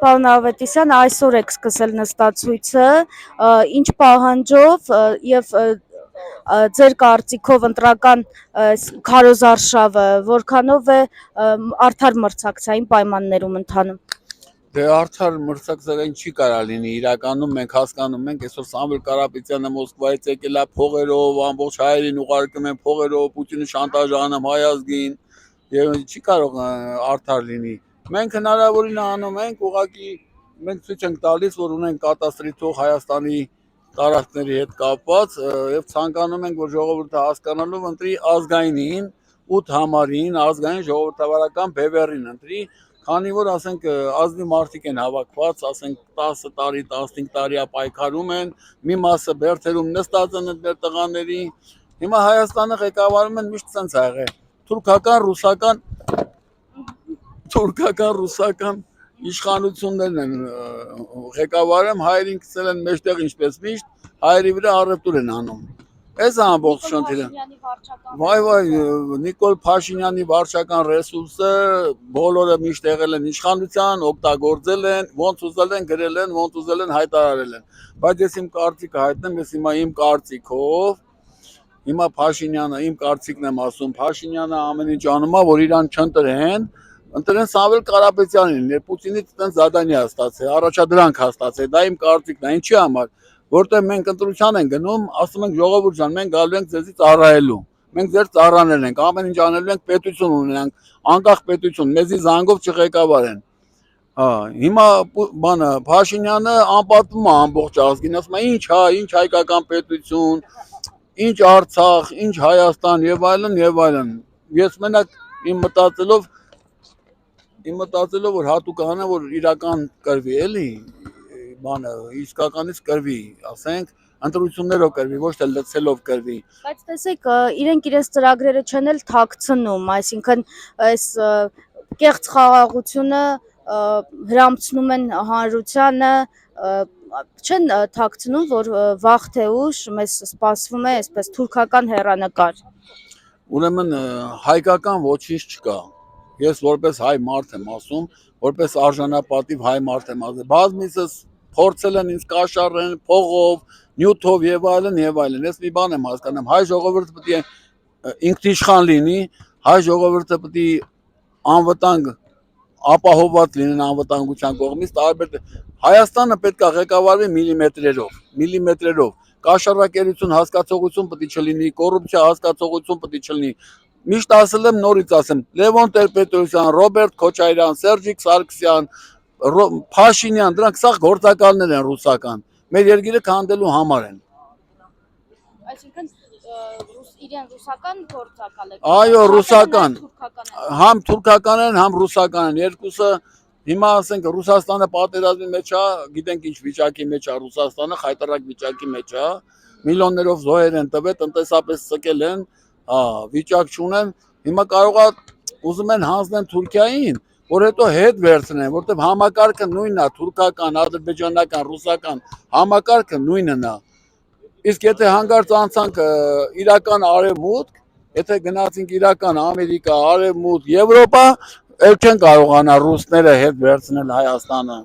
Պարոն Ավետիսյան, այսօր եք սկսել նստացույցը, ինչ պահանջով եւ ձեր կարծիքով ընտրական քարոզարշավը որքանով է արդար մրցակցային պայմաններում ընթանում։ Դե արդար մրցակցային չի կարա լինի, իրականում մենք հասկանում ենք, այսօր Սամվել Կարապետյանը Մոսկվայից եկել է փողերով, ամբողջ հայերին ուղարկում են փողերով, Պուտինը շանտաժանում հայ ազգին, եւ չի կարող արդար լինի։ Մենք հնարավորին անում ենք, ուղղակի մենք ցույց ենք տալիս, որ ունենք կատաստրոֆ Հայաստանի տարածքների հետ կապված եւ ցանկանում ենք, որ ժողովուրդը հասկանալով ընտրի ազգայինին, 8 համարին, ազգային ժողովրդավարական բևեռին ընտրի, քանի որ ասենք ազնիվ մարդիկ են հավաքված, ասենք 10 տարի, 15 տարի պայքարում են, մի մասը բերդերում նստած են մեր տղաների։ Հիմա Հայաստանը ղեկավարում են միշտ ցենց ա եղել թուրքական իշխանություններն են ղեկավարում, հայերին գցել են մեջտեղ ինչպես միշտ, հայերի վրա առևտուր են անում։ Այս է ամբողջ շնորհիվ։ Վայ, Նիկոլ Փաշինյանի վարչական ռեսուրսը բոլորը միշտ եղել են իշխանության, օգտագործել են, ոնց ուզել են գրել են, ոնց ուզել են հայտարարել են։ Բայց ես իմ կարծիքը հայտնեմ, ես հիմա իմ կարծիքով Հիմա Փաշինյանը, իմ կարծիքն եմ ասում, Փաշինյանը ամեն ինչ անում է, որ իրան չընտրեն, ընտրեն Սամվել Կարապետյանին, Պուտինի տենց զադանի է ստացել, առաջադրանք է ստացել, դա իմ կարծիքն է, ինչի համար, որտեղ մենք ընտրության ենք գնում, ասում ենք ժողովուրդ ջան, մենք գալու ենք ձեզի ծառայելու, մենք ձեր ծառաներն ենք, ամեն ինչ անելու ենք, պետություն ունենանք, անկախ պետություն, մեզի զանգով չղեկավարեն։ Հիմա բանը Փաշինյանը անպատվում է ամբողջ ազգին, ասում է ինչ հայկական պետություն, ինչ Արցախ, ինչ Հայաստան եւ այլն։ Ես մենակ իմ մտածելով որ հատուկ անա որ իրական կրվի, էլի, բանը իսկականից կրվի, ասենք, ընտրություններով կրվի, ոչ թե լցելով կրվի։ Բայց տեսեք, իրենք իրենց ծրագրերը չեն էլ թաքցնում, այսինքն այս կեղծ խաղաղությունը հրամցնում են հանրությանը, չեն թաքցնում, որ վաղ թե ուշ մեզ սպասվում է այսպես թուրքական հեռանկար։ Ուրեմն հայկական ոչինչ չկա։ Ես որպես հայ մարդ եմ ասում, որպես արժանապատիվ հայ մարդ եմ ասում։ Բազմիցս փորձել են ինձ կաշառեն փողով, նյութով եւ այլն։ Ես մի բան եմ հասկանում, հայ ժողովուրդը պետք է ինքնիշխան լինի, հայ ժողովուրդը պետք է անվտանգ ապահովված լինեն անվտանգության կողմից, տարբեր Հայաստանը պետք է ղեկավարվի միլիմետրերով, կաշառակերություն հասկացողություն պետք է չլինի, կոռուպցիա հասկացողություն պետք է չլինի։ Միշտ ասել եմ, նորից ասեմ, Լևոն Տեր-Պետրոսյան, Ռոբերտ Քոչարյան, Սերժիկ Սարգսյան, Փաշինյան, դրանք սաղ գործակալներ են ռուսական, մեր երկիրը քանդելու համար են։ Այսինքն իրեն ռուսական գործակալ է։ Այո, ռուսական, համ թուրքական են, համ ռուսական են, երկուսը։ Հիմա ասենք Ռուսաստանը պատերազմի մեջ է, գիտենք ինչ վիճակի մեջ է Ռուսաստանը, խայտարակ վիճակի մեջ է, միլիոններով զոհեր են տվել, տնտեսապես ցկել են, վիճակ չունեն, հիմա կարող է ուզում են հանձնեն Թուրքիային, որ հետո հետ վերցնեն, որտեղ համակարգը նույնն է, թուրքական, ադրբեջանական, ռուսական, համակարգը նույնն է։ Իսկ եթե հանկարծ անցանք իրական արևմուտք, եթե գնացինք իրական Ամերիկա, արևմուտք, Եվրոպա, էլ չեն կարողանա ռուսները հետ վերցնել Հայաստանը։